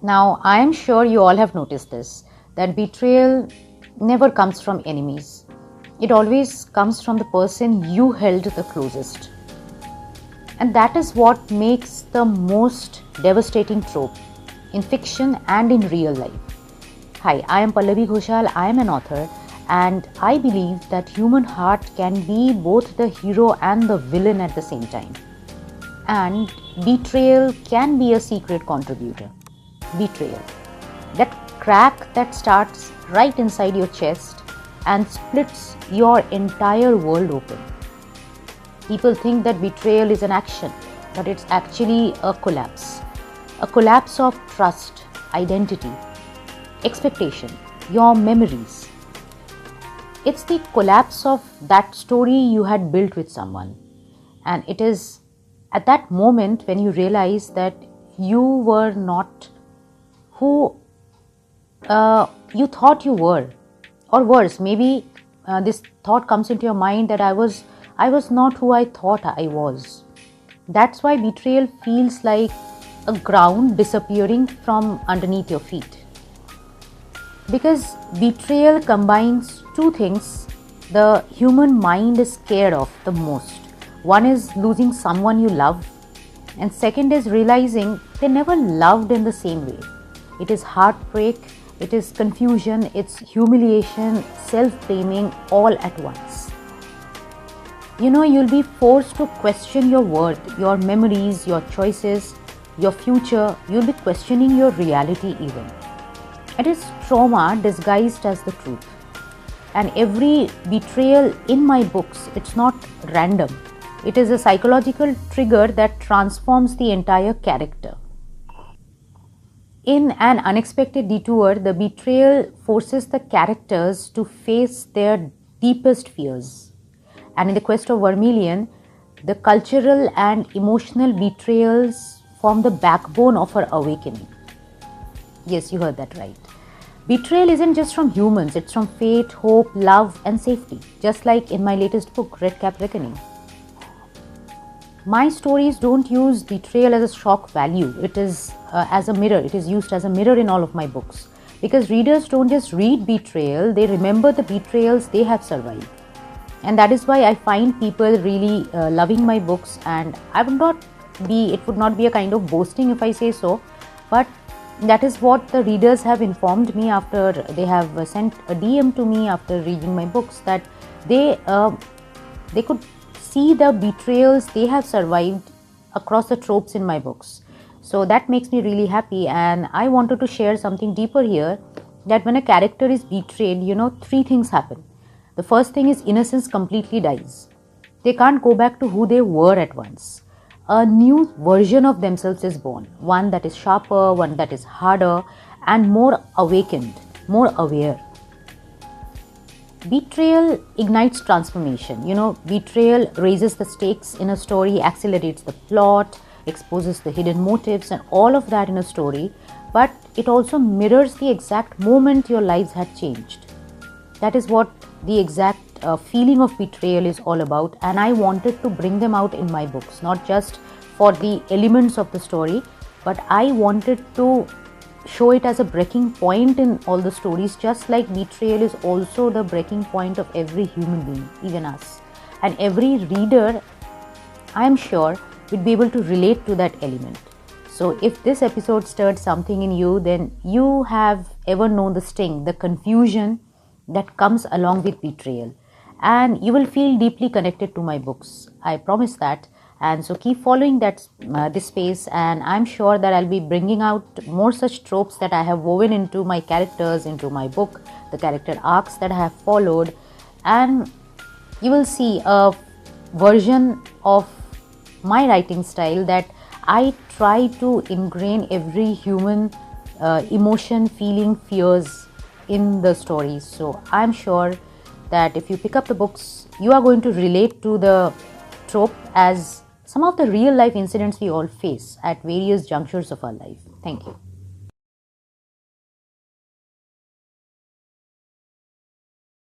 Now, I am sure you all have noticed this, that betrayal never comes from enemies. It always comes from the person you held the closest. And that is what makes the most devastating trope in fiction and in real life. Hi, I am Pallavi Ghoshal. I am an author, and I believe that human heart can be both the hero and the villain at the same time. And betrayal can be a secret contributor. Betrayal, that crack that starts right inside your chest and splits your entire world open. People think that betrayal is an action, but it's actually a collapse of trust, identity, expectation, your memories. It's the collapse of that story you had built with someone, and it is at that moment when you realize that you were not who you thought you were, or worse, maybe this thought comes into your mind that I was not who I thought I was. That's why betrayal feels like a ground disappearing from underneath your feet. Because betrayal combines two things the human mind is scared of the most. One is losing someone you love, and second is realizing they never loved in the same way. It is heartbreak, it is confusion, it's humiliation, self-blaming all at once. You'll be forced to question your worth, your memories, your choices, your future. You'll be questioning your reality even. It is trauma disguised as the truth. And every betrayal in my books, it's not random. It is a psychological trigger that transforms the entire character. In an unexpected detour, the betrayal forces the characters to face their deepest fears. And in the quest of Vermilion, the cultural and emotional betrayals form the backbone of her awakening. Yes, you heard that right. Betrayal isn't just from humans, it's from fate, hope, love, and safety. Just like in my latest book, Red Cap Reckoning. My stories don't use betrayal as a shock value. It is as a mirror. It is used as a mirror in all of my books. Because readers don't just read betrayal, they remember the betrayals they have survived. And that is why I find people really loving my books, and it would not be a kind of boasting if I say so, but that is what the readers have informed me after they have sent a DM to me after reading my books, that they could see the betrayals they have survived across the tropes in my books. So that makes me really happy, and I wanted to share something deeper here, that when a character is betrayed, three things happen. The first thing is innocence completely dies. They can't go back to who they were at once. A new version of themselves is born, one that is sharper, one that is harder, and more awakened, more aware. Betrayal ignites transformation. Betrayal raises the stakes in a story, accelerates the plot, exposes the hidden motives, and all of that in a story, but it also mirrors the exact moment your lives had changed. That is what the exact feeling of betrayal is all about, and I wanted to bring them out in my books, not just for the elements of the story, but I wanted to show it as a breaking point in all the stories, just like betrayal is also the breaking point of every human being, even us. And every reader, I am sure, will be able to relate to that element. So if this episode stirred something in you, then you have ever known the sting, the confusion that comes along with betrayal, and you will feel deeply connected to my books. I promise that. And so keep following this space, and I'm sure that I'll be bringing out more such tropes that I have woven into my characters, into my book, the character arcs that I have followed, and you will see a version of my writing style that I try to ingrain every human emotion, feeling, fears in the stories. So I'm sure that if you pick up the books, you are going to relate to the trope as some of the real life incidents we all face at various junctures of our life. Thank you.